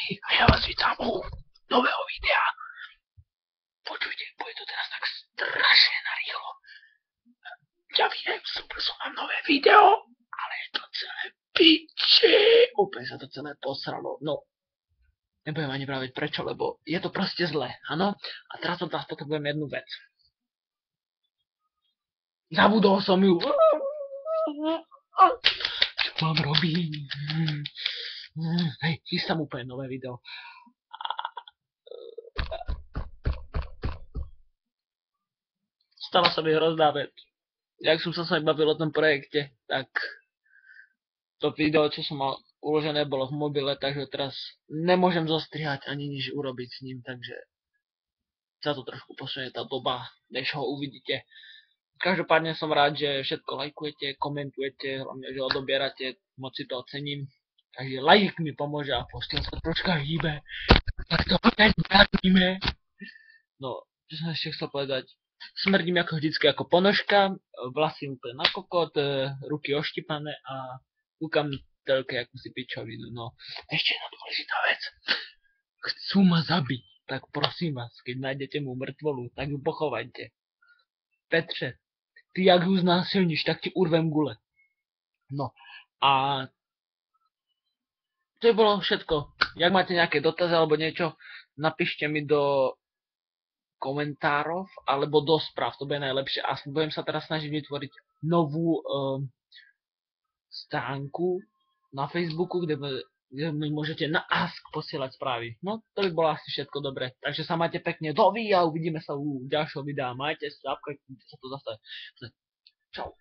a ja vás vítam u nového videa. Počujte, bude to teraz tak strašne narýchlo. Ja viem, slúbil som vám nové video, ale je to celé piči. Úplne sa to celé posralo. No, nebudem ani praviť prečo, lebo je to proste zle, áno? A teraz od vás potrebujem jednu vec. Zabudol som ju. Čo mám robiť? Hej, chystám úplne nové video. Stala sa mi hrozná vec. Jak som sa s vami bavil o tom projekte, tak to video, čo som mal uložené, bolo v mobile, takže teraz nemôžem zostrihať ani nič urobiť s ním, takže sa to trošku posunie tá doba, než ho uvidíte. Každopádne som rád, že všetko lajkujete, komentujete, hlavne, že odobierate, moc si to ocením. Takže like mi pomôže a postel sa troška hýbe, tak to opäť vrátime. No, čo som ešte chcel povedať. Smrdím ako vždycky ako ponožka, vlasy úplne na kokot, ruky oštipané a kúkam telke akúsi pičovinu. No, ešte jedna dôležitá vec. Chcú ma zabiť, tak prosím vás, keď nájdete mu mŕtvolu, tak ju pochovajte. Petře, ty jak ju znásilníš, tak ti urvem gule. No, a to je bolo všetko. Jak máte nejaké dotazy alebo niečo, napíšte mi do komentárov alebo do správ, to bude najlepšie. A budem sa teraz snažiť vytvoriť novú stránku na Facebooku, kde mi môžete na Ask posielať správy. No, to by bolo asi všetko dobre. Takže sa majte pekne, dovi a uvidíme sa u ďalšieho videa. Majte sa, apkajte sa to zase. Čau.